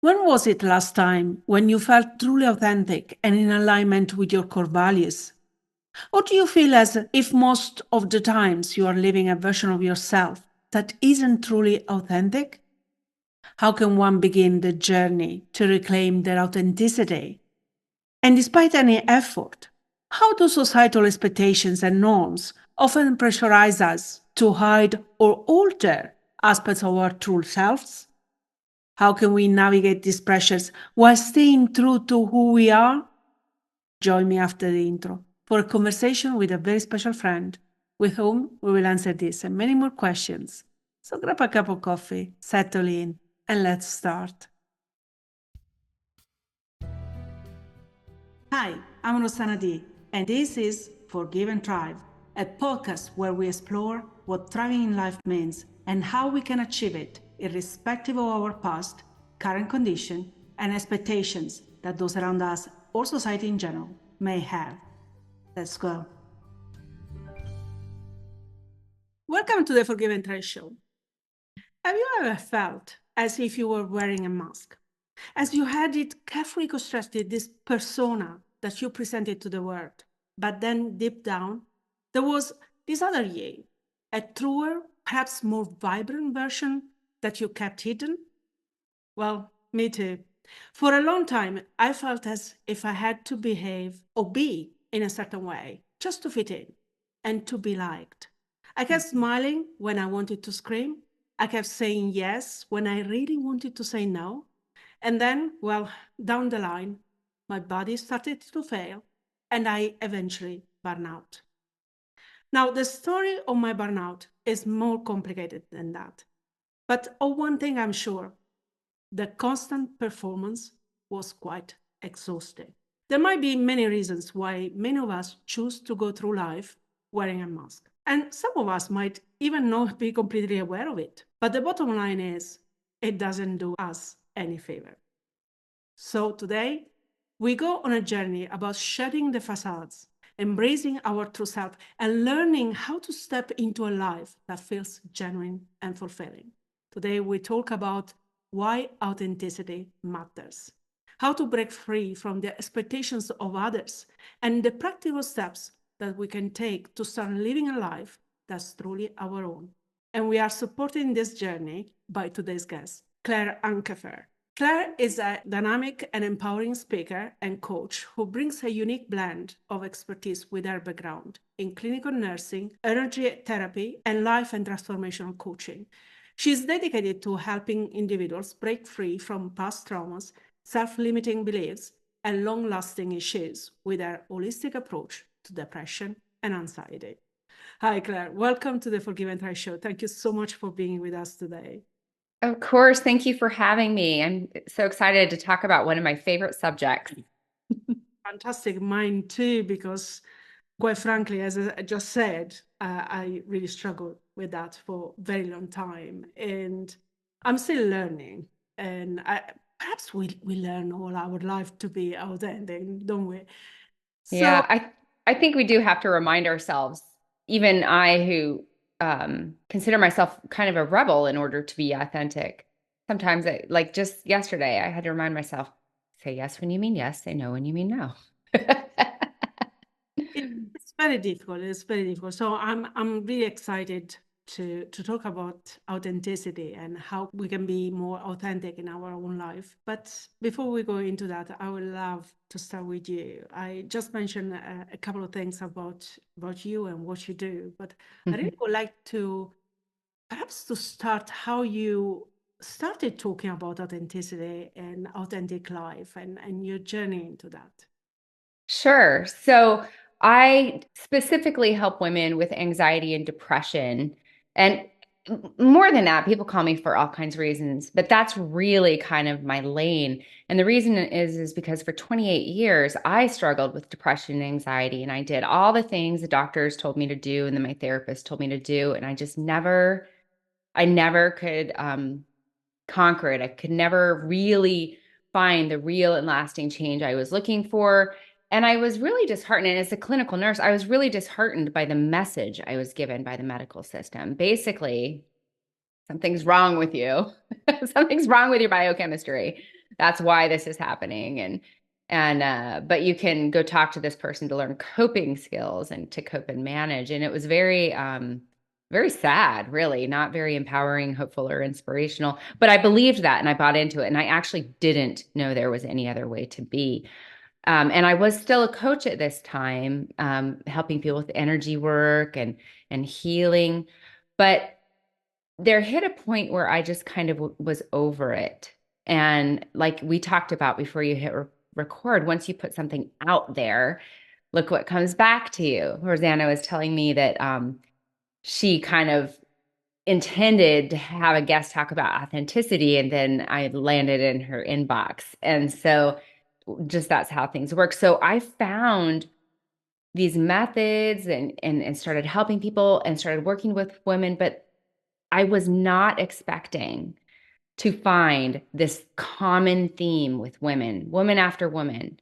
When was it last time when you felt truly authentic and in alignment with your core values? Or do you feel as if most of the times you are living a version of yourself that isn't truly authentic? How can one begin the journey to reclaim their authenticity? And despite any effort, how do societal expectations and norms often pressurize us to hide or alter aspects of our true selves? How can we navigate these pressures while staying true to who we are? Join me after the intro for a conversation with a very special friend with whom we will answer this and many more questions. So grab a cup of coffee, settle in, and let's start. Hi, I'm Rosanna D, and this is Forgive and Thrive, a podcast where we explore what thriving in life means and how we can achieve it, irrespective of our past, current condition, and expectations that those around us or society in general may have. Let's go. Welcome to the Forgive and Thrive show. Have you ever felt as if you were wearing a mask? As you had it carefully constructed, this persona that you presented to the world, but then deep down, there was this other you, a truer, perhaps more vibrant version that you kept hidden? Well, me too. For a long time, I felt as if I had to behave or be in a certain way just to fit in and to be liked. I kept smiling when I wanted to scream. I kept saying yes when I really wanted to say no. And then, well, down the line, my body started to fail and I eventually burned out. Now, the story of my burnout is more complicated than that. But of one thing I'm sure, the constant performance was quite exhausting. There might be many reasons why many of us choose to go through life wearing a mask. And some of us might even not be completely aware of it. But the bottom line is, it doesn't do us any favor. So today, we go on a journey about shedding the facades, embracing our true self, and learning how to step into a life that feels genuine and fulfilling. Today, we talk about why authenticity matters, how to break free from the expectations of others, and the practical steps that we can take to start living a life that's truly our own. And we are supporting this journey by today's guest, Claire Uncapher. Claire is a dynamic and empowering speaker and coach who brings a unique blend of expertise with her background in clinical nursing, energy therapy, and life and transformational coaching. She is dedicated to helping individuals break free from past traumas, self-limiting beliefs, and long-lasting issues with her holistic approach to depression and anxiety. Hi, Claire. Welcome to the Forgive and Try show. Thank you so much for being with us today. Of course. Thank you for having me. I'm so excited to talk about one of my favorite subjects. Fantastic. Mine too, because quite frankly, as I just said, I really struggled with that for a very long time. And I'm still learning. And perhaps we learn all our life to be authentic, don't we? So, Yeah, I think we do have to remind ourselves, even I who consider myself kind of a rebel in order to be authentic. Sometimes like just yesterday, I had to remind myself, say yes when you mean yes, say no when you mean no. it's very difficult. It's very difficult. So I'm really excited to talk about authenticity and how we can be more authentic in our own life. But before we go into that, I would love to start with you. I just mentioned a couple of things about you and what you do, but I really would like to perhaps to start how you started talking about authenticity and authentic life and your journey into that. Sure. So I specifically help women with anxiety and depression. And more than that, people call me for all kinds of reasons, but that's really kind of my lane. And the reason is because for 28 years, I struggled with depression and anxiety, and I did all the things the doctors told me to do and then my therapist told me to do. And I never could conquer it. I could never really find the real and lasting change I was looking for. And I was really disheartened. And as a clinical nurse, I was really disheartened by the message I was given by the medical system. Basically, something's wrong with you. Something's wrong with your biochemistry. That's why this is happening. But you can go talk to this person to learn coping skills and to cope and manage. And it was very sad, really, not very empowering, hopeful, or inspirational. But I believed that and I bought into it. And I actually didn't know there was any other way to be. And I was still a coach at this time, helping people with energy work and healing. But there hit a point where I just kind of was over it. And like we talked about before you hit record, once you put something out there, look what comes back to you. Rosanna was telling me that she kind of intended to have a guest talk about authenticity, and then I landed in her inbox. And so just that's how things work. So I found these methods and started helping people and started working with women, but I was not expecting to find this common theme with women. Woman after woman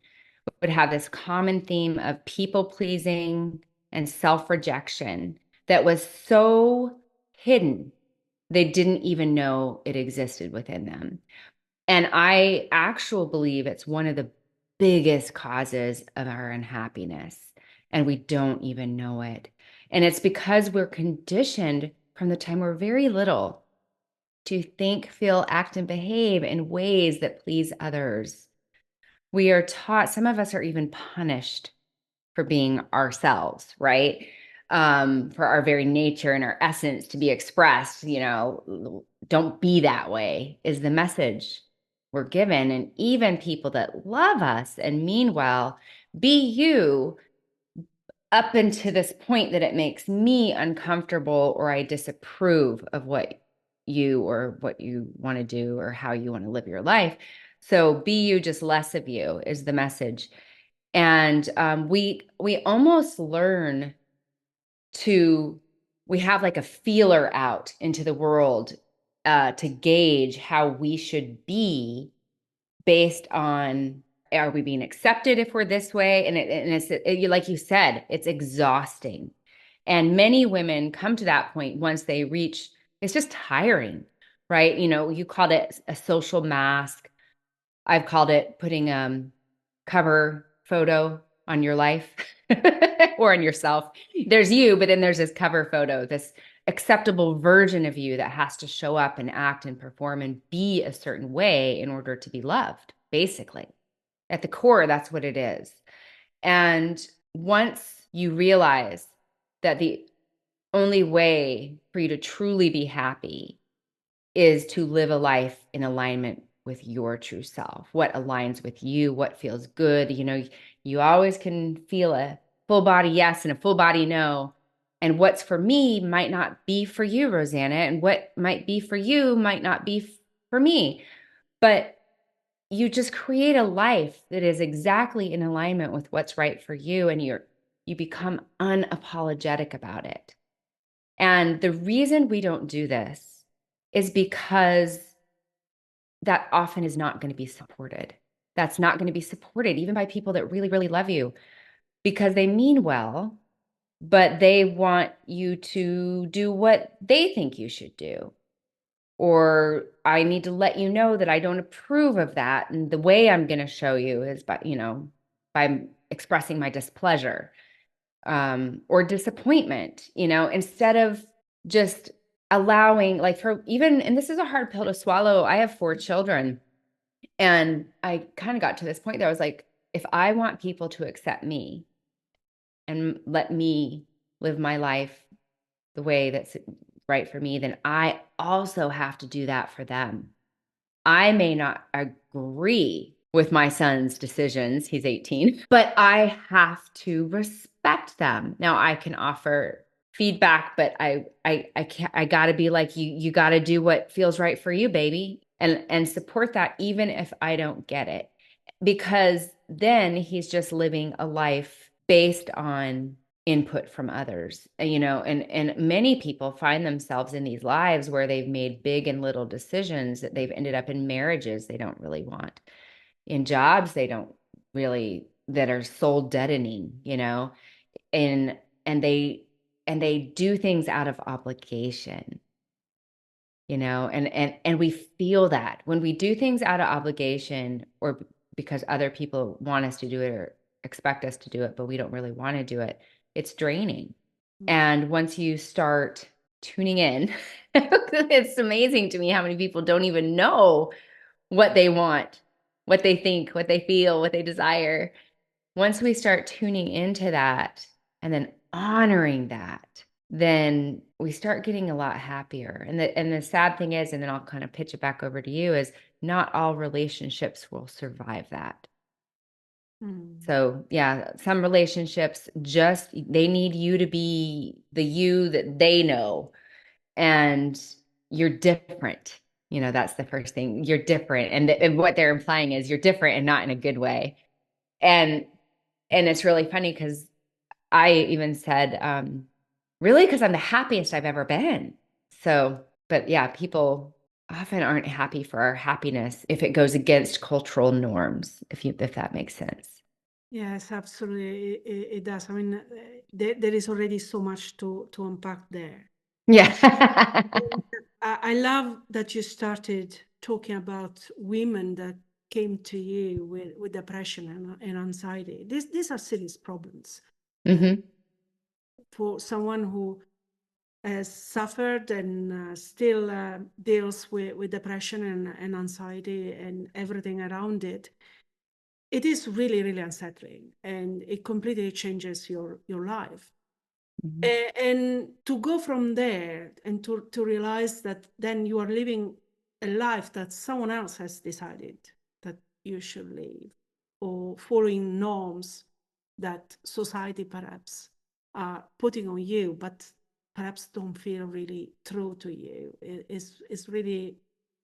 would have this common theme of people pleasing and self rejection that was so hidden, they didn't even know it existed within them. And I actually believe it's one of the biggest causes of our unhappiness, and we don't even know it. And it's because we're conditioned from the time we're very little to think, feel, act, and behave in ways that please others. We are taught, some of us are even punished for being ourselves, right? For our very nature and our essence to be expressed, don't be that way is the message we're given. And even people that love us and mean well, be you up until this point that it makes me uncomfortable or I disapprove of what you or what you want to do or how you want to live your life. So be you, just less of you is the message. And we almost learn to we have like a feeler out into the world to gauge how we should be based on, are we being accepted if we're this way? And like you said, it's exhausting. And many women come to that point once they reach, it's just tiring, right? You called it a social mask. I've called it putting cover photo on your life or on yourself. There's you, but then there's this cover photo, this acceptable version of you that has to show up and act and perform and be a certain way in order to be loved, basically. At the core, that's what it is. And once you realize that the only way for you to truly be happy is to live a life in alignment with your true self, what aligns with you, what feels good. You always can feel a full body yes and a full body no. And what's for me might not be for you, Rosanna. And what might be for you might not be for me. But you just create a life that is exactly in alignment with what's right for you. And you become unapologetic about it. And the reason we don't do this is because that often is not going to be supported. That's not going to be supported even by people that really, really love you because they mean well, but they want you to do what they think you should do. Or I need to let you know that I don't approve of that. And the way I'm going to show you is by expressing my displeasure or disappointment, instead of just allowing, like, for even, and this is a hard pill to swallow. I have 4 children, and I kind of got to this point that I was like, if I want people to accept me and let me live my life the way that's right for me, then I also have to do that for them. I may not agree with my son's decisions. He's 18, but I have to respect them. Now I can offer feedback, but I can't, I gotta be like, you gotta do what feels right for you, baby. And support that even if I don't get it. Because then he's just living a life based on input from others, and many people find themselves in these lives where they've made big and little decisions that they've ended up in marriages they don't really want, in jobs they don't really, that are soul deadening, and and they do things out of obligation. and we feel that when we do things out of obligation or because other people want us to do it or expect us to do it, but we don't really want to do it, it's draining. And once you start tuning in, it's amazing to me how many people don't even know what they want, what they think, what they feel, what they desire. Once we start tuning into that and then honoring that, then we start getting a lot happier. And the sad thing is, and then I'll kind of pitch it back over to you, is not all relationships will survive that. Mm. So yeah, some relationships just they need you to be the you that they know, and you're different. That's the first thing. You're different, and what they're implying is you're different and not in a good way. And and it's really funny because I even said, really, because I'm the happiest I've ever been. So, but yeah, people often aren't happy for our happiness if it goes against cultural norms, if that makes sense. Yes, absolutely. It does. I mean, there is already so much to unpack there. Yeah. And I love that you started talking about women that came to you with depression and anxiety. These are serious problems. Hmm. For someone who has suffered and still deals with depression and anxiety and everything around it, it is really, really unsettling, and it completely changes your life. Hmm. And to go from there and to realize that then you are living a life that someone else has decided that you should live, or following norms that society perhaps are putting on you, but perhaps don't feel really true to you, is really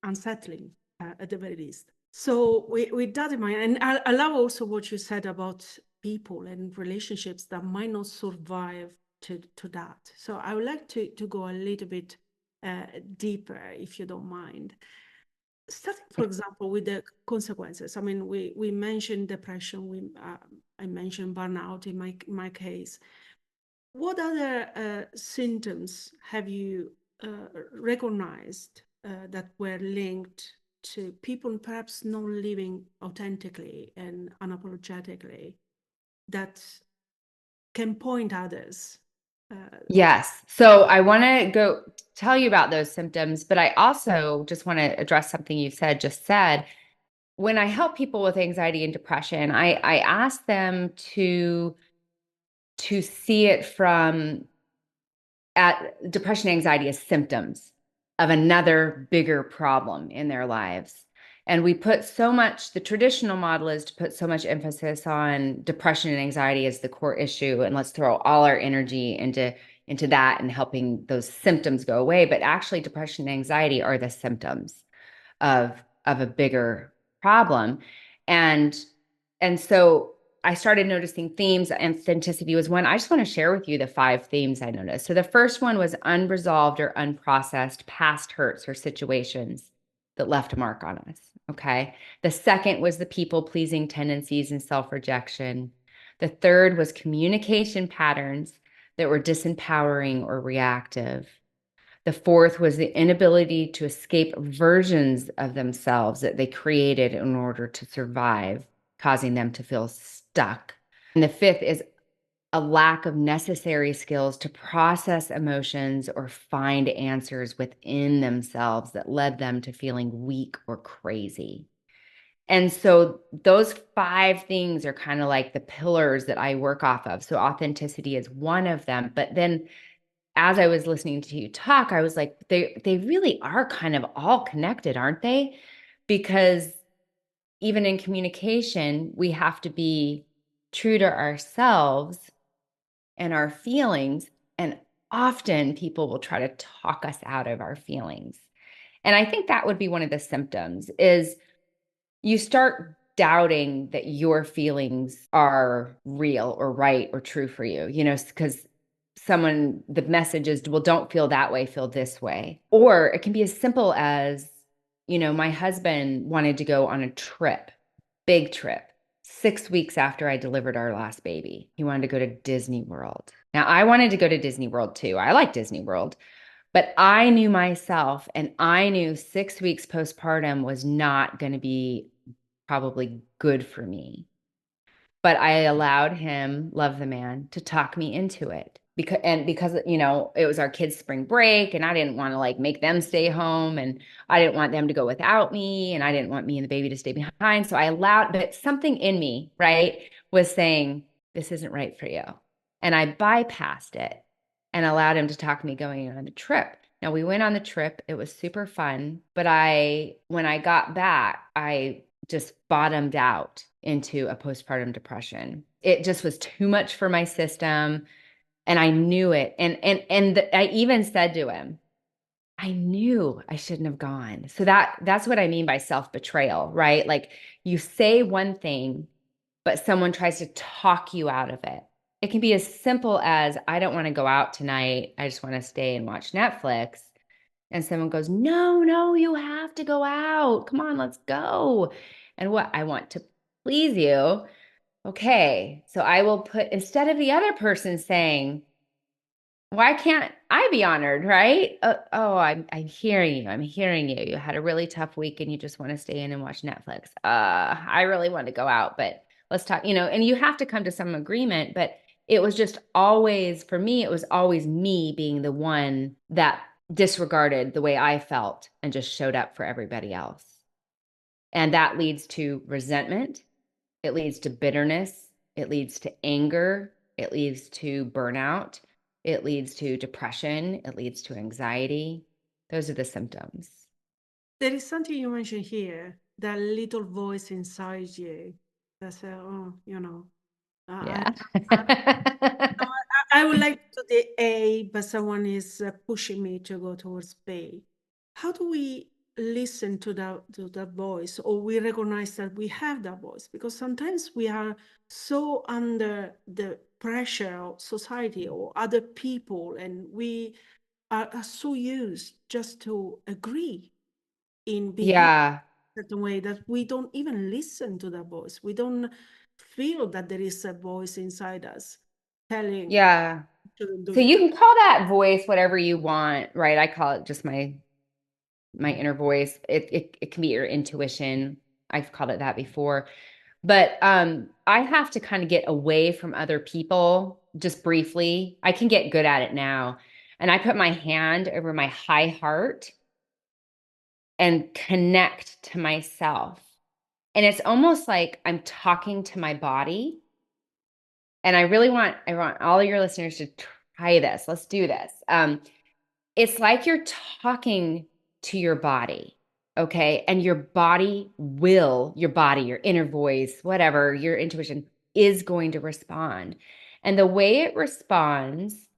unsettling, at the very least. So with that in mind, and I love also what you said about people and relationships that might not survive to that. So I would like to go a little bit deeper, if you don't mind. Starting, for example, with the consequences. I mean, we mentioned depression. I mentioned burnout in my case. What other symptoms have you recognized that were linked to people perhaps not living authentically and unapologetically that can point others to? Yes. So I want to go tell you about those symptoms, but I also just want to address something you just said. When I help people with anxiety and depression, I ask them to see it from at depression and anxiety as symptoms of another bigger problem in their lives. And we put so much, the traditional model is to put so much emphasis on depression and anxiety as the core issue. And let's throw all our energy into that and helping those symptoms go away. But actually, depression and anxiety are the symptoms of a bigger problem. And and so I started noticing themes. Authenticity was one. I just want to share with you the 5 themes I noticed. So the first one was unresolved or unprocessed past hurts or situations that left a mark on us. Okay. The second was the people pleasing tendencies and self rejection. The third was communication patterns that were disempowering or reactive. The fourth was the inability to escape versions of themselves that they created in order to survive, causing them to feel stuck. And the fifth is a lack of necessary skills to process emotions or find answers within themselves that led them to feeling weak or crazy. And so those 5 things are kind of like the pillars that I work off of. So authenticity is one of them, but then as I was listening to you talk, I was like, they really are kind of all connected, aren't they? Because even in communication, we have to be true to ourselves and our feelings. And often people will try to talk us out of our feelings. And I think that would be one of the symptoms is you start doubting that your feelings are real or right or true for you, because the message is, well, don't feel that way, feel this way. Or it can be as simple as, my husband wanted to go on a trip, big trip, 6 weeks after I delivered our last baby. He wanted to go to Disney World. Now, I wanted to go to Disney World too. I like Disney World, But I knew myself, and I knew 6 weeks postpartum was not going to be probably good for me. But I allowed him, love the man, to talk me into it. Because it was our kids' spring break, and I didn't want to like make them stay home, and I didn't want them to go without me, and I didn't want me and the baby to stay behind. So I allowed, but something in me, right, was saying, this isn't right for you. And I bypassed it and allowed him to talk me going on the trip. Now we went on the trip. It was super fun, but when I got back, I just bottomed out into a postpartum depression. It just was too much for my system, and I knew it. And I even said to him, I knew I shouldn't have gone. So that's what I mean by self-betrayal, right? Like you say one thing, but someone tries to talk you out of it. It can be as simple as, I don't want to go out tonight. I just want to stay and watch Netflix. And someone goes, no, no, you have to go out. Come on, let's go. And what? I want to please you. Okay. So I will put, instead of the other person saying, why can't I be honored, right? Oh, I'm hearing you. I'm hearing you. You had a really tough week and you just want to stay in and watch Netflix. I really want to go out, but let's talk, and you have to come to some agreement. But it was just always, for me, it was always me being the one that disregarded the way I felt and just showed up for everybody else. And that leads to resentment. It leads to bitterness. It leads to anger. It leads to burnout. It leads to depression. It leads to anxiety. Those are the symptoms. There is something you mentioned here, that little voice inside you that says, oh, I, Yeah. I, I would like to do the A, but someone is pushing me to go towards B. How do we listen to that voice, or we recognize that we have that voice? Because sometimes we are so under the pressure of society or other people, and we are so used just to agree in behaving Yeah. a certain way that we don't even listen to that voice. We don't feel that there is a voice inside us telling Yeah. shouldn't do So you this. can call that voice whatever you want, right? I call it just my inner voice. It can be your intuition. I've called it that before. But I have to kind of get away from other people just briefly. I can get good at it now. And I put my hand over my high heart and connect to myself. And it's almost like I'm talking to my body. And I want all of your listeners to try this. Let's do this. It's like you're talking to your body, okay? And your inner voice, whatever, your intuition is going to respond. And the way it responds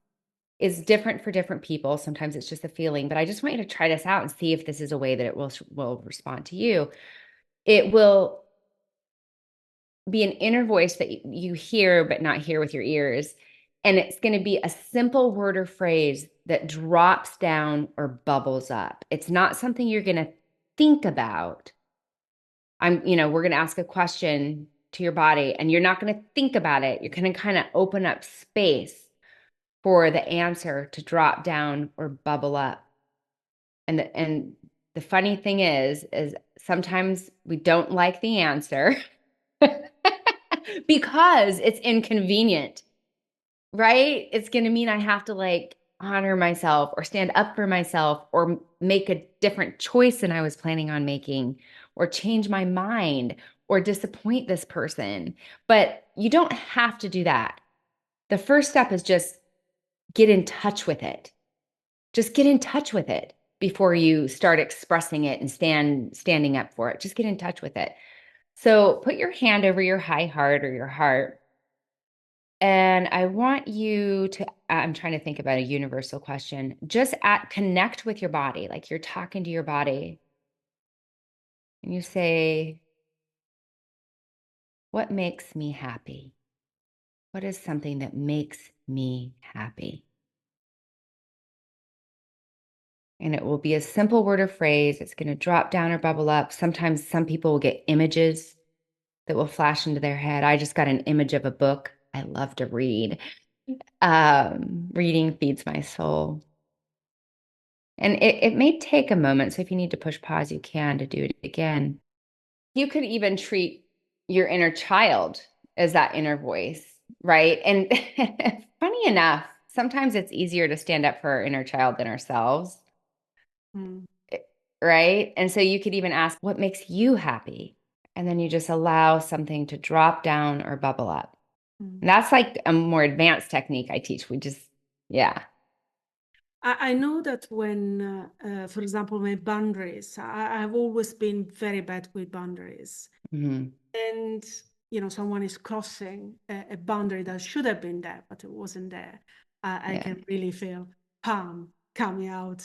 is different for different people. Sometimes it's just a feeling, but I just want you to try this out and see if this is a way that it will respond to you. It will be an inner voice that you hear but not hear with your ears. And it's going to be a simple word or phrase that drops down or bubbles up. It's not something you're going to think about. We're going to ask a question to your body and you're not going to think about it. You're going to kind of open up space for the answer to drop down or bubble up. And the funny thing is sometimes we don't like the answer because it's inconvenient, right? It's going to mean I have to like honor myself or stand up for myself or make a different choice than I was planning on making or change my mind or disappoint this person. But you don't have to do that. The first step is just get in touch with it. Just get in touch with it before you start expressing it and standing up for it. Just get in touch with it. So put your hand over your high heart or your heart. And I want you to, I'm trying to think about a universal question. Connect with your body, like you're talking to your body. And you say, what makes me happy? What is something that makes me happy? And it will be a simple word or phrase. It's going to drop down or bubble up. Sometimes some people will get images that will flash into their head. I just got an image of a book. I love to read. Reading feeds my soul. And it may take a moment. So if you need to push pause, you can to do it again. You could even treat your inner child as that inner voice, right? And funny enough, sometimes it's easier to stand up for our inner child than ourselves, Mm, right? And so you could even ask, what makes you happy? And then you just allow something to drop down or bubble up. mm. And that's like a more advanced technique I teach. We just, yeah. I know that when, for example, my boundaries, I've always been very bad with boundaries. Mhm. And, someone is crossing a boundary that should have been there, but it wasn't there. I Yeah. can really feel palm coming out.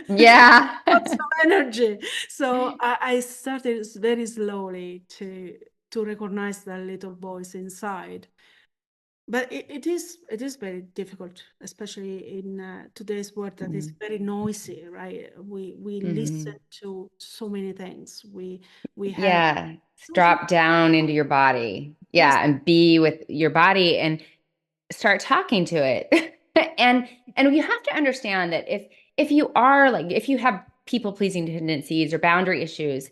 Yeah. Lots of energy. So I started very slowly to recognize the little voice inside. But it is very difficult, especially in today's world that is Mhm. very noisy, right? We listen Mhm. to so many things. We have Yeah. social. Drop down into your body. Yes. Yeah. And be with your body and start talking to it. And you have to understand that if you are like if you have people pleasing tendencies or boundary issues,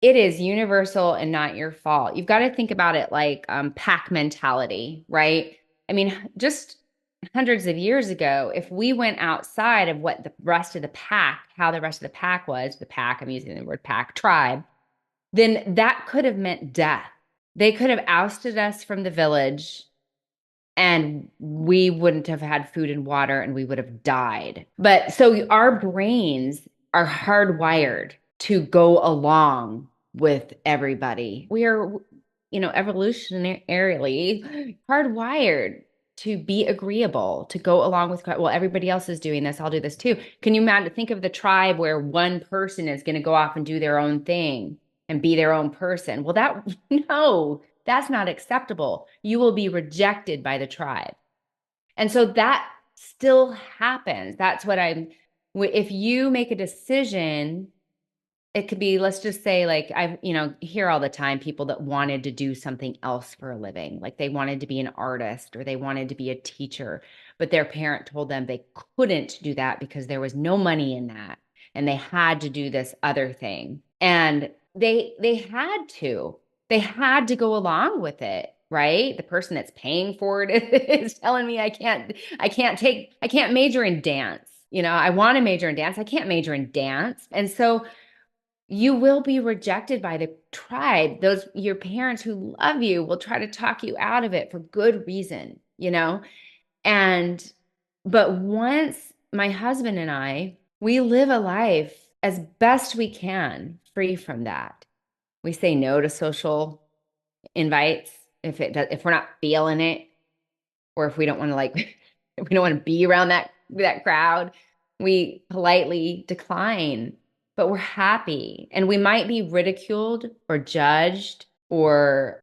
it is universal and not your fault. You've got to think about it like pack mentality, right? I mean, just hundreds of years ago, if we went outside of what the rest of the pack, how the rest of the pack was, the pack, I'm using the word pack, tribe, then that could have meant death. They could have ousted us from the village and we wouldn't have had food and water and we would have died. But so our brains are hardwired to go along with everybody. We are, evolutionarily hardwired to be agreeable, to go along with, well, everybody else is doing this. I'll do this too. Can you imagine, think of the tribe where one person is going to go off and do their own thing and be their own person? Well, no, that's not acceptable. You will be rejected by the tribe. And so that still happens. That's what if you make a decision, it could be, let's just say, like, hear all the time people that wanted to do something else for a living. Like they wanted to be an artist or they wanted to be a teacher, but their parent told them they couldn't do that because there was no money in that. And they had to do this other thing. And they had to go along with it, right? The person that's paying for it is telling me I can't major in dance. I want to major in dance. I can't major in dance. And so you will be rejected by the tribe. Your parents who love you will try to talk you out of it for good reason. And but once my husband and we live a life as best we can, free from that. We say no to social invites if we're not feeling it, or if we don't want to if we don't want to be around that crowd, we politely decline, but we're happy. And we might be ridiculed or judged or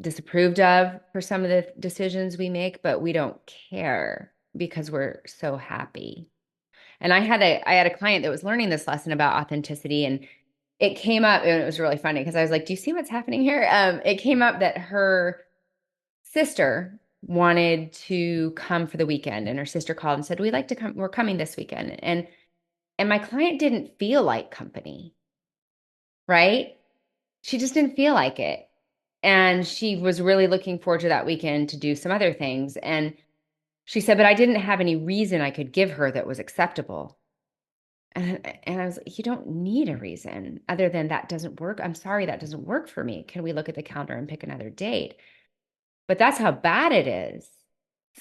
disapproved of for some of the decisions we make, but we don't care because we're so happy. And I had a client that was learning this lesson about authenticity, and it came up, and it was really funny because I was like, do you see what's happening here? It came up that her sister wanted to come for the weekend, and her sister called and said, we'd like to come, we're coming this weekend. And my client didn't feel like company, right? She just didn't feel like it. And she was really looking forward to that weekend to do some other things. And she said, but I didn't have any reason I could give her that was acceptable. And I was like, you don't need a reason other than that doesn't work. I'm sorry, that doesn't work for me. Can we look at the calendar and pick another date? But that's how bad it is.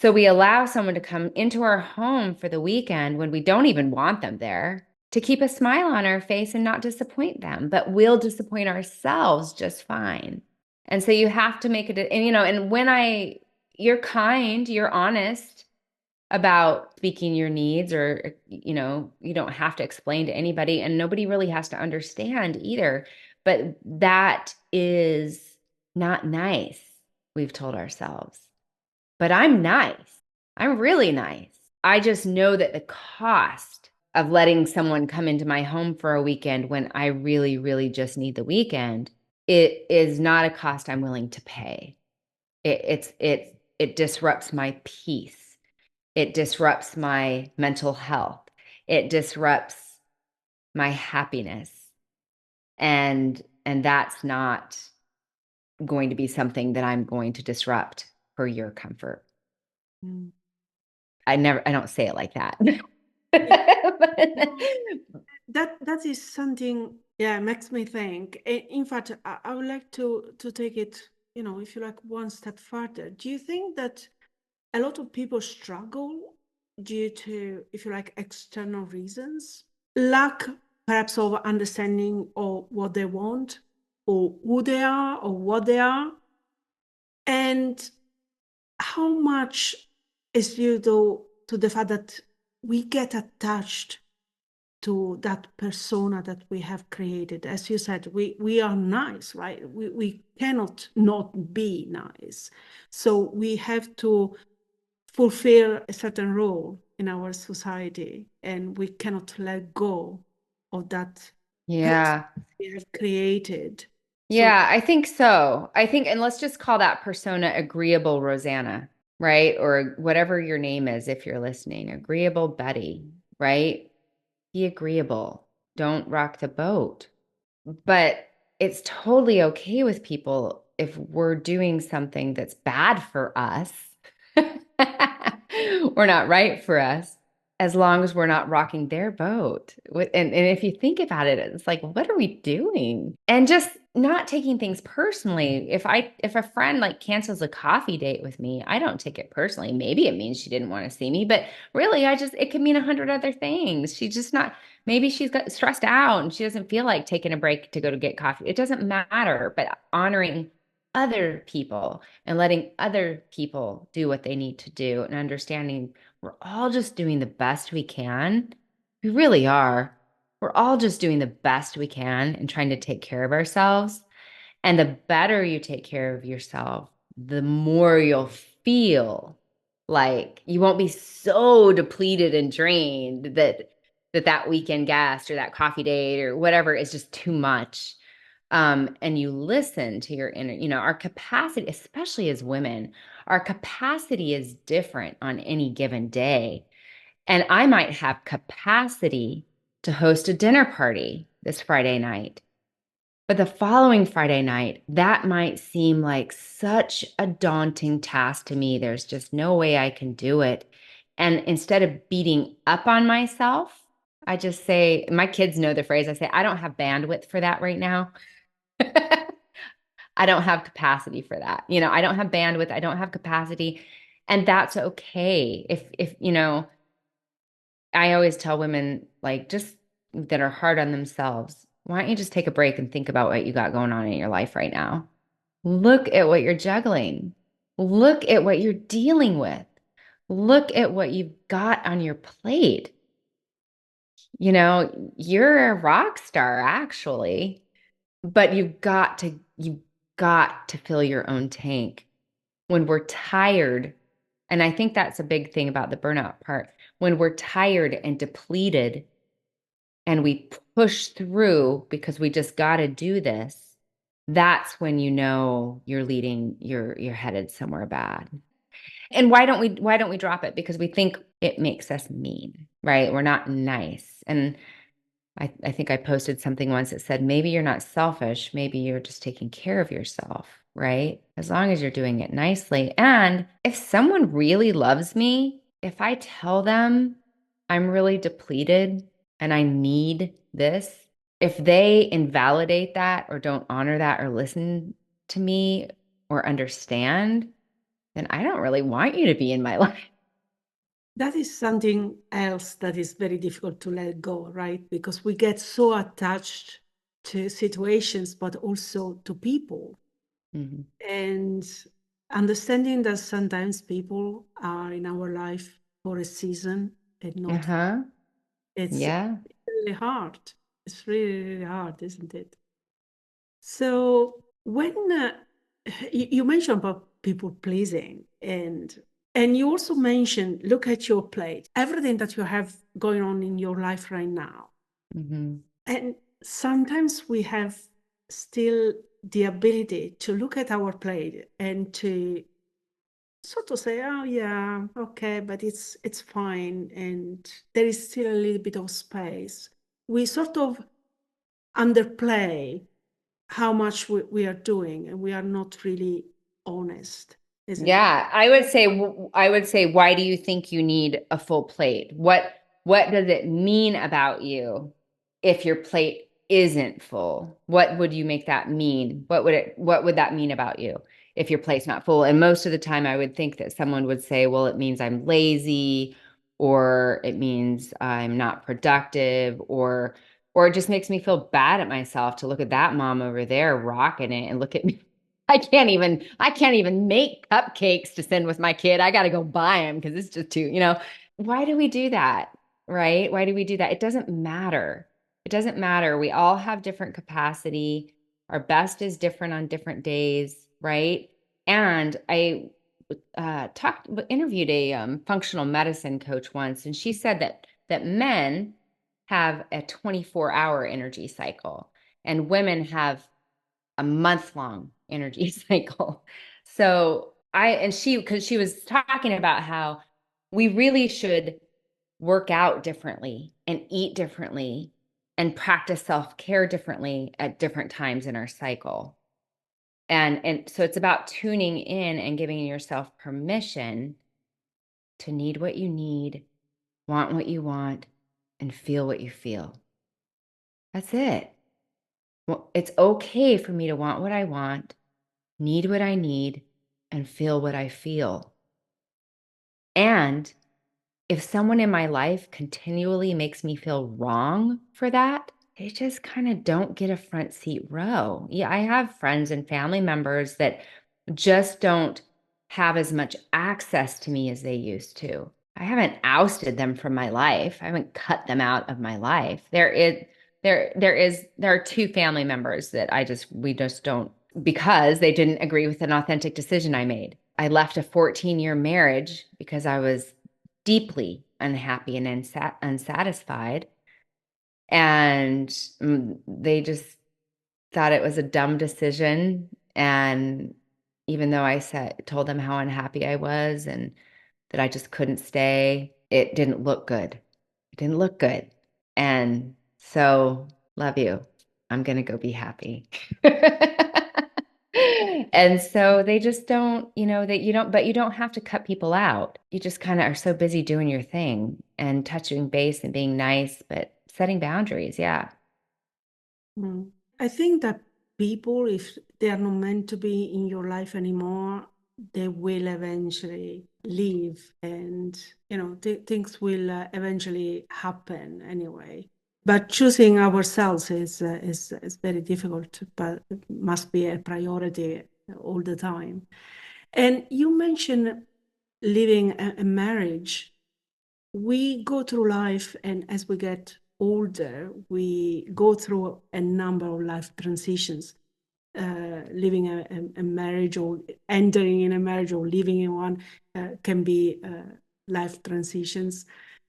So we allow someone to come into our home for the weekend when we don't even want them there, to keep a smile on our face and not disappoint them, but we'll disappoint ourselves just fine. And so you have to make it, and you're kind, you're honest about speaking your needs, or, you don't have to explain to anybody and nobody really has to understand either. But that is not nice, we've told ourselves. But I'm nice. I'm really nice. I just know that the cost of letting someone come into my home for a weekend when I really, really just need the weekend, it is not a cost I'm willing to pay. It disrupts my peace. It disrupts my mental health. it disrupts my happiness. And that's not going to be something that I'm going to disrupt for your comfort. Mm. I don't say it like that. Yeah. No, that is something, yeah, makes me think. In fact, I would like to take it, if you like, one step further. Do you think that a lot of people struggle due to, if you like, external reasons? Lack perhaps of understanding of what they want, or who they are, or what they are, and how much is due to the fact that we get attached to that persona that we have created. As you said, we are nice, right? We cannot not be nice. So we have to fulfill a certain role in our society, and we cannot let go of that person Yeah. we have created. So Yeah, I think so. I think, and let's just call that persona agreeable Rosanna, right? Or whatever your name is if you're listening, agreeable Betty, right? Be agreeable. Don't rock the boat. But it's totally okay with people if we're doing something that's bad for us or not right for us, as long as we're not rocking their boat. And if you think about it, it's like, what are we doing? And just not taking things personally. If a friend like cancels a coffee date with me, I don't take it personally. Maybe it means she didn't want to see me, but really, it could mean 100 other things. She's just not. Maybe she's got stressed out and she doesn't feel like taking a break to go to get coffee. It doesn't matter, but honoring other people and letting other people do what they need to do and understanding we're all just doing the best we can. We really are. We're all just doing the best we can and trying to take care of ourselves. And the better you take care of yourself, the more you'll feel like you won't be so depleted and drained that weekend guest or that coffee date or whatever is just too much. And you listen to your inner, our capacity, especially as women, our capacity is different on any given day. And I might have capacity to host a dinner party this Friday night. But the following Friday night, that might seem like such a daunting task to me. There's just no way I can do it. And instead of beating up on myself, I just say, my kids know the phrase. I say, I don't have bandwidth for that right now. I don't have capacity for that. I don't have bandwidth. I don't have capacity. And that's okay. I always tell women like just that are hard on themselves, why don't you just take a break and think about what you got going on in your life right now? Look at what you're juggling. Look at what you're dealing with. Look at what you've got on your plate. You're a rock star actually, but you've got to fill your own tank. When we're tired, and I think that's a big thing about the burnout part. When we're tired and depleted, and we push through because we just got to do this, that's when you're headed somewhere bad. And why don't we drop it? Because we think it makes us mean, right? We're not nice. And I think I posted something once that said, maybe you're not selfish, maybe you're just taking care of yourself, right? As long as you're doing it nicely. And if someone really loves me, if I tell them I'm really depleted and I need this, if they invalidate that or don't honor that or listen to me or understand, then I don't really want you to be in my life. that is something else that is very difficult to let go, right? Because we get so attached to situations, but also to people. Mhm. And understanding that sometimes people are in our life for a season and not, Uh-huh. it's Yeah. really hard. It's really, really hard, isn't it? So when you mentioned about people pleasing, and you also mentioned, look at your plate, everything that you have going on in your life right now. Hmm. And sometimes we have still the ability to look at our plate and to sort of say, oh yeah, okay, but it's fine, and there is still a little bit of space. We sort of underplay how much we are doing, and we are not really honest, isn't it? Yeah, I would say, why do you think you need a full plate? What does it mean about you if your plate isn't full? What would you make that mean? What would that mean about you if your plate's not full? And most of the time I would think that someone would say, well, it means I'm lazy, or it means I'm not productive, or it just makes me feel bad at myself to look at that mom over there rocking it and look at me. I can't even make cupcakes to send with my kid. I got to go buy them because it's just too, why do we do that? Right? Why do we do that? It doesn't matter. It doesn't matter. We all have different capacity. Our best is different on different days, right? And I interviewed a functional medicine coach once, and she said that men have a 24-hour energy cycle, and women have a month-long energy cycle. So because she was talking about how we really should work out differently and eat differently and practice self-care differently at different times in our cycle. And so it's about tuning in and giving yourself permission to need what you need, want what you want, and feel what you feel. That's it. Well, it's okay for me to want what I want, need what I need, and feel what I feel. And if someone in my life continually makes me feel wrong for that, they just kind of don't get a front seat row. Yeah, I have friends and family members that just don't have as much access to me as they used to. I haven't ousted them from my life. I haven't cut them out of my life. There are two family members that we just don't, because they didn't agree with an authentic decision I made. I left a 14-year marriage because I was deeply unhappy and unsatisfied. And they just thought it was a dumb decision. And even though told them how unhappy I was and that I just couldn't stay, it didn't look good. It didn't look good. And so, love you. I'm going to go be happy. And so they just don't, but you don't have to cut people out. You just kind of are so busy doing your thing and touching base and being nice, but setting boundaries. Yeah. Mm. I think that people, if they are not meant to be in your life anymore, they will eventually leave, and things will eventually happen anyway. But choosing ourselves is very difficult, but it must be a priority all the time. And you mentioned living a marriage. We go through life, and as we get older, we go through a number of life transitions. Living a marriage, or entering in a marriage, or living in one can be life transitions.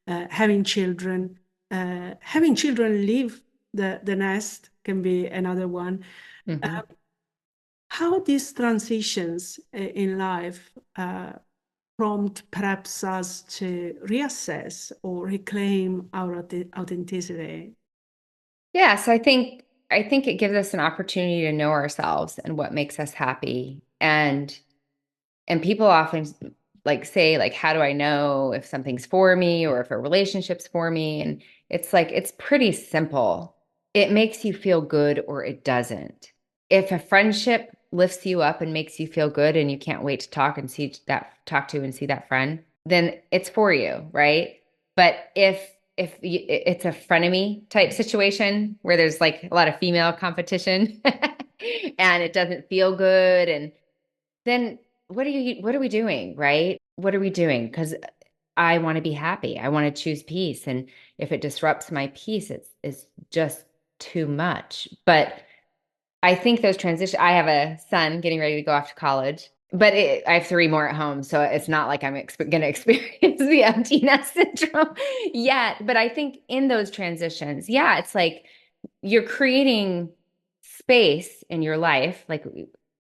Having children leave the nest can be another one. Mm-hmm. How these transitions in life prompt perhaps us to reassess or reclaim our authenticity. Yes, I think it gives us an opportunity to know ourselves and what makes us happy. And people often say, how do I know if something's for me or if a relationship's for me? And it's pretty simple. It makes you feel good or it doesn't. If a friendship lifts you up and makes you feel good and you can't wait to talk to and see that friend, then it's for you, right? But it's a frenemy type situation where there's like a lot of female competition and it doesn't feel good, and then what are we doing, right? What are we doing? Because I want to be happy. I want to choose peace. And if it disrupts my peace, it's just too much. But I think those transitions, I have a son getting ready to go off to college, but I have three more at home. So it's not like I'm going to experience the empty nest syndrome yet. But I think in those transitions, yeah, it's like you're creating space in your life. Like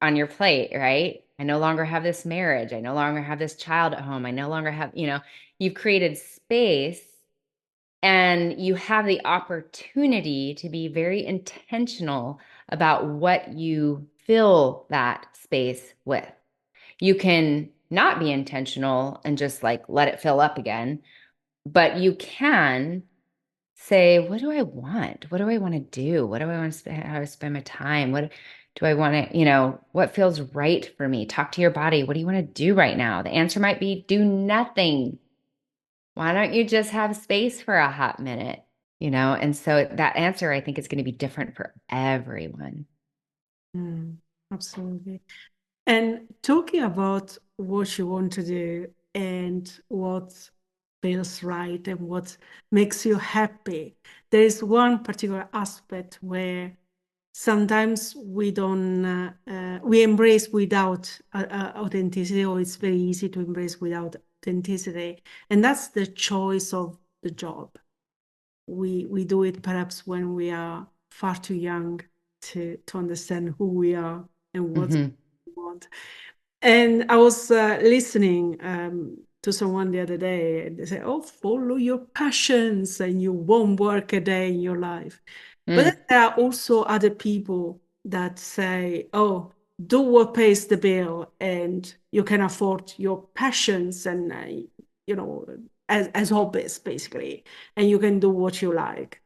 on your plate, right? I no longer have this marriage. I no longer have this child at home. I no longer have, you've created space and you have the opportunity to be very intentional about what you fill that space with. You can not be intentional and just like let it fill up again, but you can say, what do I want? What do I want to do? What do I want to spend? How do I spend my time? What do I want to, what feels right for me? Talk to your body. What do you want to do right now? The answer might be do nothing. Why don't you just have space for a hot minute? And so that answer, I think, is going to be different for everyone. Mm, absolutely. And talking about what you want to do and what feels right and what makes you happy, there is one particular aspect where sometimes we don't, we embrace without authenticity, or it's very easy to embrace without authenticity. And that's the choice of the job. We do it perhaps when we are far too young to understand who we are and what Mm-hmm. we want. And I was listening to someone the other day, and they say, "Oh, follow your passions, and you won't work a day in your life." But then Mm. there are also other people that say, "Oh, do what pays the bill, and you can afford your passions and you know as hobbies, basically, and you can do what you like."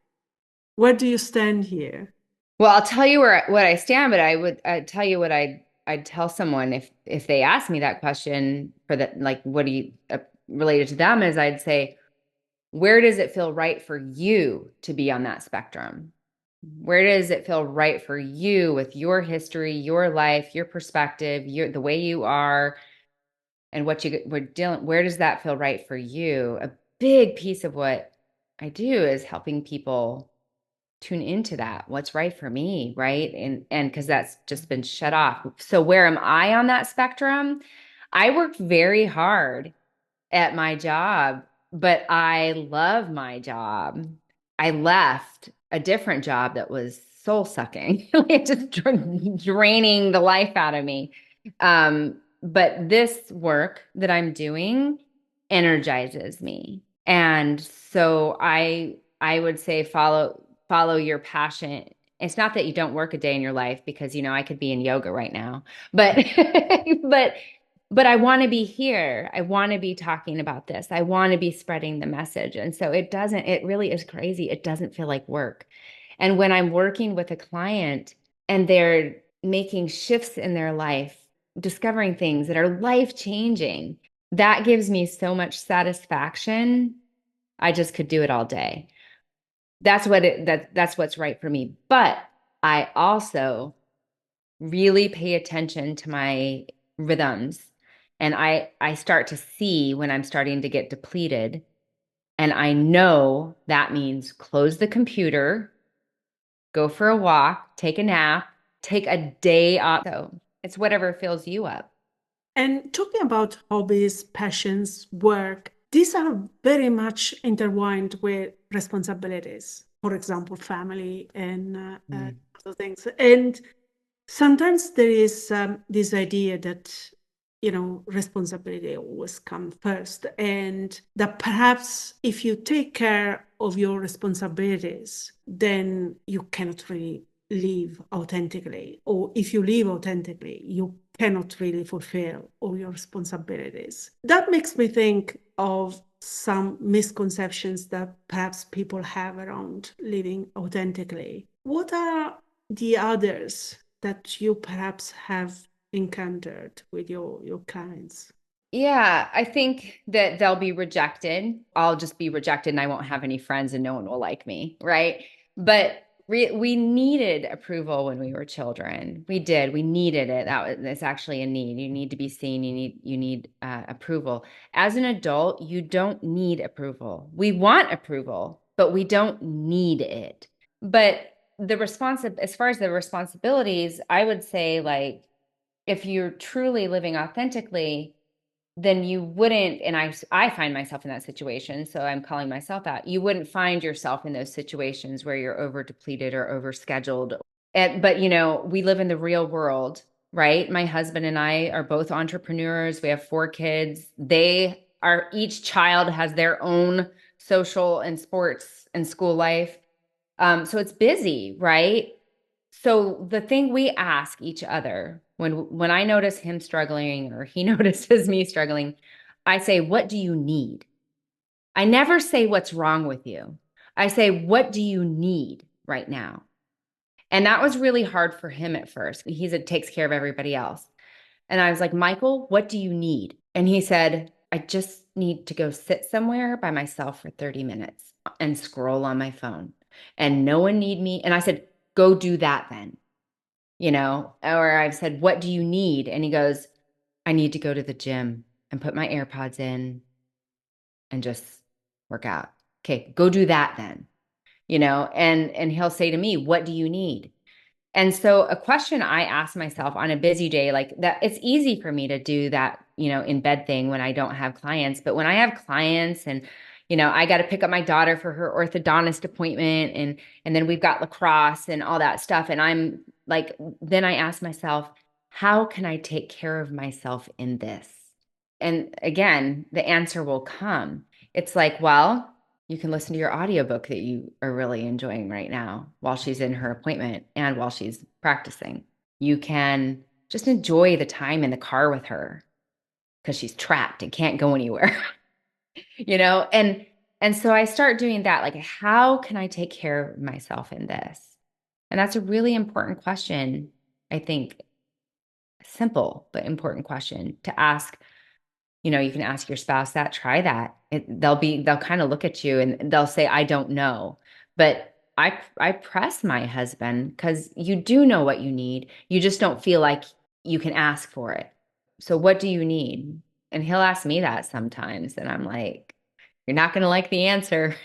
Where do you stand here? Well, I'll tell you what I stand, but I'd tell you what I'd tell someone if they asked me that question for that, like, what do you related to them, is I'd say, where does it feel right for you to be on that spectrum? Where does it feel right for you with your history, your life, your perspective, the way you are, and what we're dealing? Where does that feel right for you? A big piece of what I do is helping people tune into that, what's right for me, right? And because that's just been shut off. So where am I on that spectrum? I worked very hard at my job, but I love my job. I left a different job that was soul sucking, just draining the life out of me. But this work that I'm doing energizes me. And so I would say follow your passion. It's not that you don't work a day in your life, because I could be in yoga right now, but but I want to be here. I want to be talking about this. I want to be spreading the message. And so it really is crazy. It doesn't feel like work. And when I'm working with a client and they're making shifts in their life, discovering things that are life changing, that gives me so much satisfaction. I just could do it all day. That's what's right for me. But I also really pay attention to my rhythms, and I start to see when I'm starting to get depleted, and I know that means close the computer, go for a walk, take a nap, take a day off. So it's whatever fills you up. And talking about hobbies, passions, work, these are very much intertwined with responsibilities. For example, family and Mm. other things. And sometimes there is this idea that, responsibility always comes first, and that perhaps if you take care of your responsibilities, then you cannot really live authentically. Or if you live authentically, you cannot really fulfill all your responsibilities. That makes me think of some misconceptions that perhaps people have around living authentically. What are the others that you perhaps have encountered with your clients? Yeah, I think that they'll be rejected. I'll just be rejected and I won't have any friends and no one will like me, right? But we needed approval when we were children. We did. We needed it. That's actually a need. You need to be seen. You need approval. As an adult, you don't need approval. We want approval, but we don't need it. But as far as the responsibilities, I would say, like, if you're truly living authentically, then you wouldn't, and I find myself in that situation, so I'm calling myself out. You wouldn't find yourself in those situations where you're over depleted or over scheduled. But we live in the real world, right? My husband and I are both entrepreneurs. We have 4 kids. They are, each child has their own social and sports and school life. So it's busy, right? So the thing we ask each other when I notice him struggling or he notices me struggling, I say, "What do you need?" I never say what's wrong with you. I say, "What do you need right now?" And that was really hard for him at first. Takes care of everybody else. And I was like, "Michael, what do you need?" And he said, "I just need to go sit somewhere by myself for 30 minutes and scroll on my phone. And no one need me." And I said, "Go do that then." Or I've said, "What do you need?" And he goes, "I need to go to the gym and put my AirPods in and just work out." Okay, go do that then. And he'll say to me, "What do you need?" And so a question I ask myself on a busy day like that, it's easy for me to do that, in bed thing when I don't have clients. But when I have clients and, I got to pick up my daughter for her orthodontist appointment and then we've got lacrosse and all that stuff. And I'm like, then I ask myself, how can I take care of myself in this? And again, the answer will come. It's like, well, you can listen to your audiobook that you are really enjoying right now while she's in her appointment and while she's practicing. You can just enjoy the time in the car with her because she's trapped and can't go anywhere, you know? And so I start doing that, like, how can I take care of myself in this? And that's a really important question, I think, simple but important question to ask. You can ask your spouse that, try that. They'll kind of look at you and they'll say, "I don't know." But I press my husband because you do know what you need. You just don't feel like you can ask for it. So what do you need? And he'll ask me that sometimes. And I'm like, "You're not going to like the answer."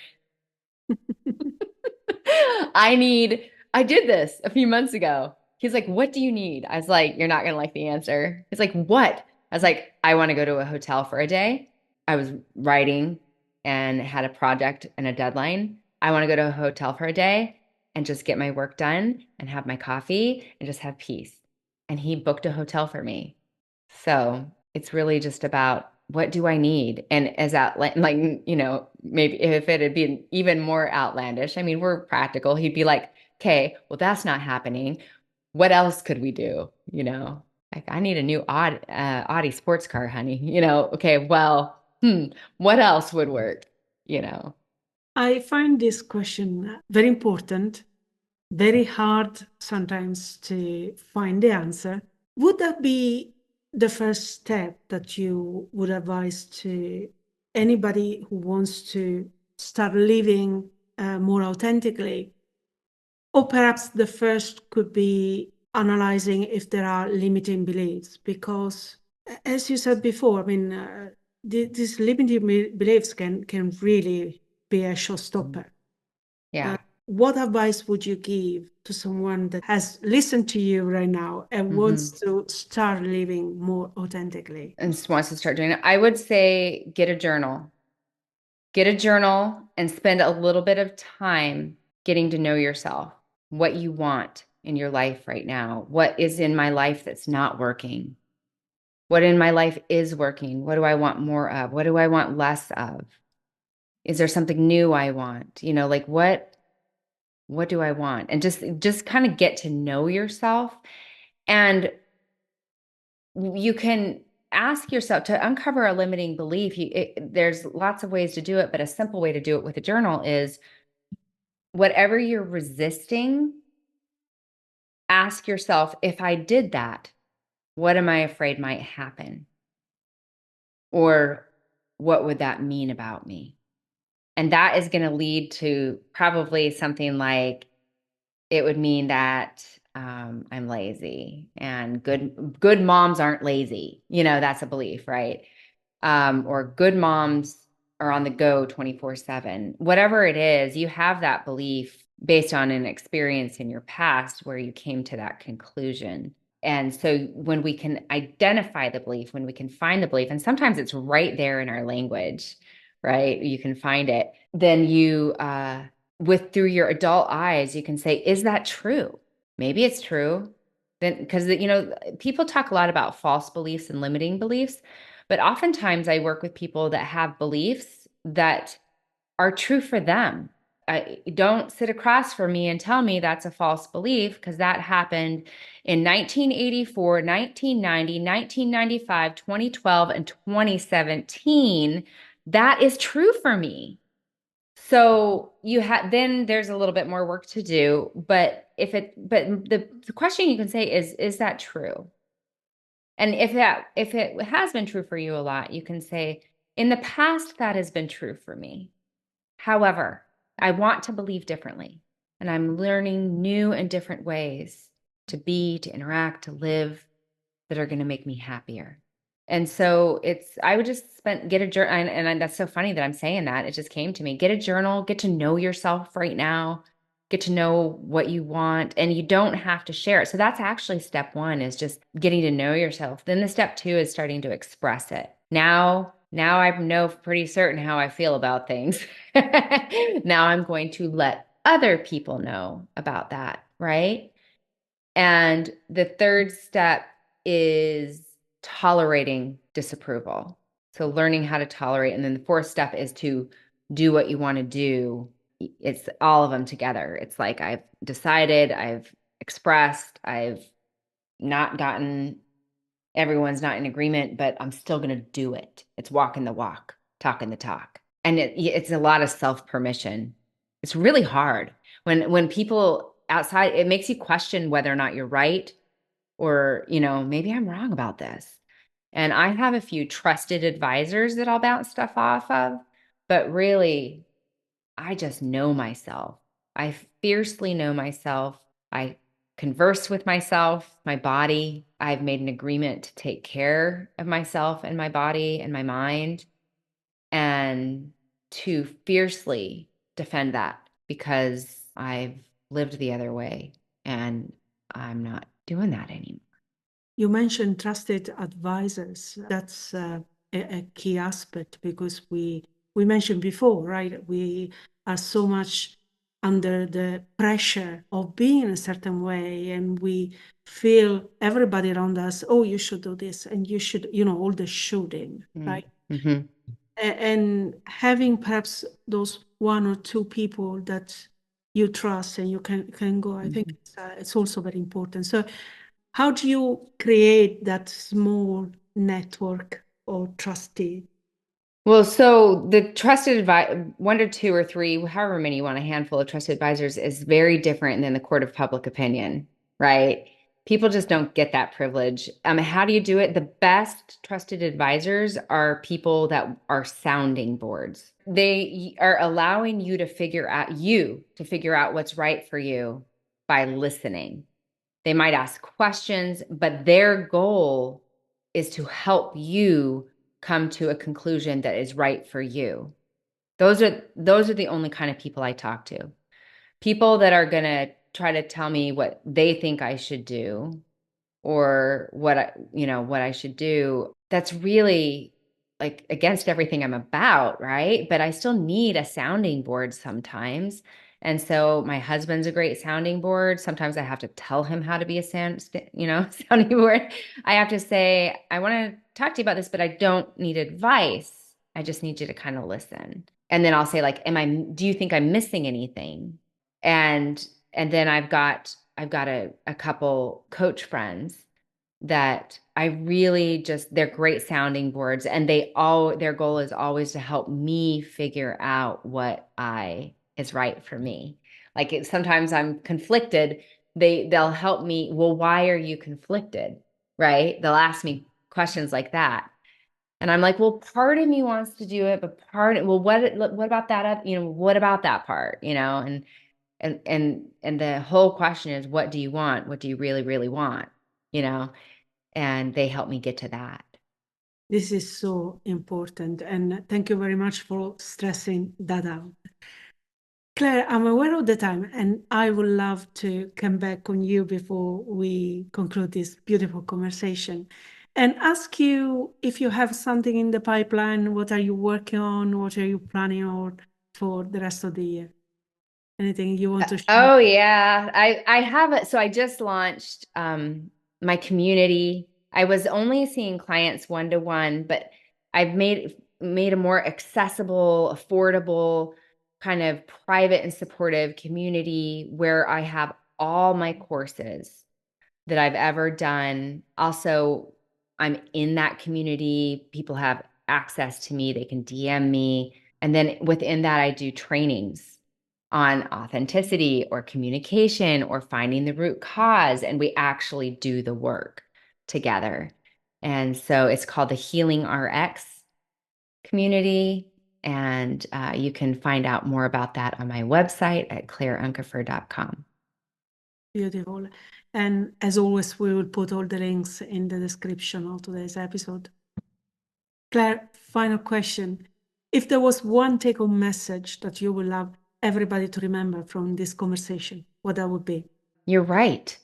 I did this a few months ago. He's like, "What do you need?" I was like, "You're not going to like the answer." He's like, "What?" I was like, "I want to go to a hotel for a day." I was writing and had a project and a deadline. I want to go to a hotel for a day and just get my work done and have my coffee and just have peace. And he booked a hotel for me. So it's really just about what do I need? And as that, like, maybe if it had been even more outlandish, I mean, we're practical. He'd be like, "Okay, well, that's not happening. What else could we do?" Like, "I need a new Audi sports car, honey." Okay, well, what else would work? You know? I find this question very important, very hard sometimes to find the answer. Would that be the first step that you would advise to anybody who wants to start living more authentically? Or perhaps the first could be analyzing if there are limiting beliefs, because as you said before, I mean, these limiting beliefs can really be a showstopper. Yeah. What advice would you give to someone that has listened to you right now and Hmm. wants to start living more authentically? And just wants to start doing it. I would say get a journal. Get a journal and spend a little bit of time getting to know yourself, what you want in your life right now, what is in my life that's not working, what in my life is working, what do I want more of, what do I want less of, is there something new I want, like what do I want, and just kind of get to know yourself. And you can ask yourself to uncover a limiting belief. There's lots of ways to do it, but a simple way to do it with a journal is whatever you're resisting, ask yourself, if I did that, what am I afraid might happen? Or what would that mean about me? And that is going to lead to probably something like, it would mean that I'm lazy, and good moms aren't lazy. That's a belief, right? Or good moms are on the go 24/7. Whatever it is, you have that belief based on an experience in your past where you came to that conclusion. And so when we can identify the belief, when we can find the belief, and sometimes it's right there in our language, right? You can find it. Then through your adult eyes, you can say, is that true? Maybe it's true. Then, because, people talk a lot about false beliefs and limiting beliefs, but oftentimes I work with people that have beliefs that are true for them. Don't sit across from me and tell me that's a false belief, because that happened in 1984, 1990, 1995, 2012, and 2017. That is true for me. So then there's a little bit more work to do, but the question you can say is that true? And if it has been true for you a lot, you can say, in the past, that has been true for me. However, I want to believe differently, and I'm learning new and different ways to be, to interact, to live, that are going to make me happier. And so I would just get a journal. And that's so funny that I'm saying that. It just came to me. Get a journal, get to know yourself right now, get to know what you want, and you don't have to share it. So that's actually step one, is just getting to know yourself. Then the step two is starting to express it. Now I know pretty certain how I feel about things. Now I'm going to let other people know about that, right? And the third step is tolerating disapproval. So learning how to tolerate. And then the fourth step is to do what you want to do. It's all of them together. It's like, I've decided, I've expressed, I've not gotten, everyone's not in agreement, but I'm still going to do it. It's walking the walk, talking the talk. And it's a lot of self-permission. It's really hard when people outside, it makes you question whether or not you're right, or, maybe I'm wrong about this. And I have a few trusted advisors that I'll bounce stuff off of, but really, I just know myself. I fiercely know myself. I converse with myself, my body. I've made an agreement to take care of myself and my body and my mind, and to fiercely defend that, because I've lived the other way and I'm not doing that anymore. You mentioned trusted advisors. That's a key aspect, because we mentioned before, right? We are so much under the pressure of being a certain way, and we feel everybody around us, oh, you should do this, and you should, all the shoulding, right? Mm-hmm. And having perhaps those one or two people that you trust and you can go, I think it's also very important. So how do you create that small network of trustee? Well, so the one or two or three, however many you want, a handful of trusted advisors, is very different than the court of public opinion, right? People just don't get that privilege. How do you do it? The best trusted advisors are people that are sounding boards. They are allowing you to figure out what's right for you by listening. They might ask questions, but their goal is to help you come to a conclusion that is right for you. Those are the only kind of people I talk to. People that are going to try to tell me what they think I should do, or what I should do, that's really like against everything I'm about, right? But I still need a sounding board sometimes. And so my husband's a great sounding board. Sometimes I have to tell him how to be a sounding board. I have to say, I want to talk to you about this, but I don't need advice. I just need you to kind of listen. And then I'll say, like, do you think I'm missing anything? And then I've got a couple coach friends that I really they're great sounding boards, and their goal is always to help me figure out what is right for me. Like, sometimes I'm conflicted. They'll help me. Well, why are you conflicted? Right? They'll ask me questions like that. And I'm like, well, part of me wants to do it, but what about that? What about that part? And the whole question is, what do you want? What do you really, really want? And they help me get to that. This is so important. And thank you very much for stressing that out. Claire, I'm aware of the time, and I would love to come back on you before we conclude this beautiful conversation and ask you if you have something in the pipeline. What are you working on? What are you planning on for the rest of the year? Anything you want to share? Oh yeah, I have it. So I just launched my community. I was only seeing clients one-to-one, but I've made a more accessible, affordable, kind of private and supportive community where I have all my courses that I've ever done. Also, I'm in that community. People have access to me, they can DM me. And then within that, I do trainings on authenticity or communication or finding the root cause. And we actually do the work together. And so it's called the Healing RX community. And you can find out more about that on my website at claireuncapher.com. Beautiful. And as always, we will put all the links in the description of today's episode. Claire, final question. If there was one take-home message that you would love everybody to remember from this conversation, what that would be? You're right.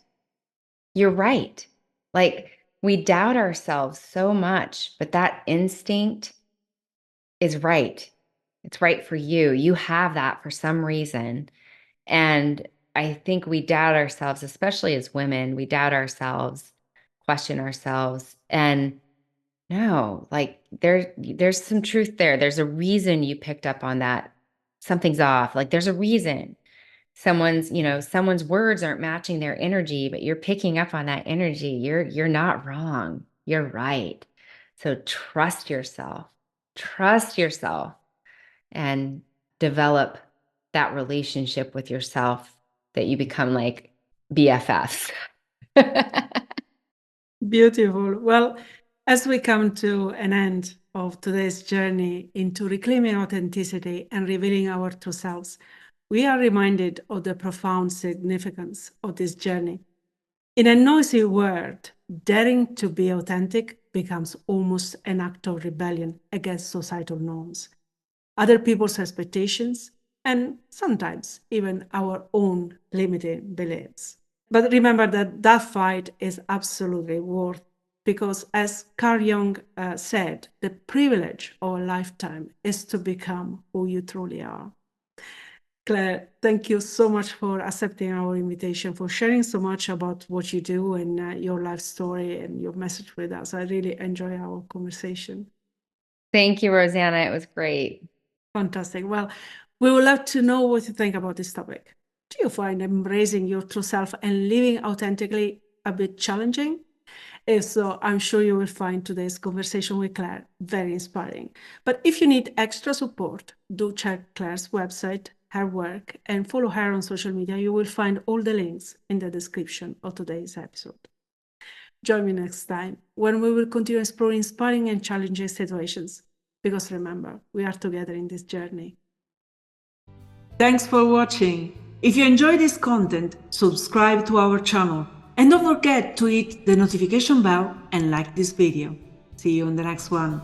You're right. Like we doubt ourselves so much, but that instinct is right. It's right for you. You have that for some reason. And I think we doubt ourselves, especially as women, we doubt ourselves, question ourselves. And no, like there's some truth there. There's a reason you picked up on that. Something's off. Like there's a reason. Someone's words aren't matching their energy, but you're picking up on that energy. You're not wrong. You're right. So trust yourself, and develop that relationship with yourself that you become like BFFs. Beautiful. Well, as we come to an end of today's journey into reclaiming authenticity and revealing our true selves, we are reminded of the profound significance of this journey. In a noisy world, daring to be authentic becomes almost an act of rebellion against societal norms, other people's expectations, and sometimes even our own limiting beliefs. But remember that fight is absolutely worth, because as Carl Jung said, the privilege of a lifetime is to become who you truly are. Claire, thank you so much for accepting our invitation, for sharing so much about what you do and your life story and your message with us. I really enjoy our conversation. Thank you, Rosanna. It was great. Fantastic. Well, we would love to know what you think about this topic. Do you find embracing your true self and living authentically a bit challenging? If so, I'm sure you will find today's conversation with Claire very inspiring. But if you need extra support, do check Claire's website, her work, and follow her on social media. You will find all the links in the description of today's episode. Join me next time when we will continue exploring inspiring and challenging situations. Because remember, we are together in this journey. Thanks for watching. If you enjoyed this content, subscribe to our channel. And don't forget to hit the notification bell and like this video. See you in the next one.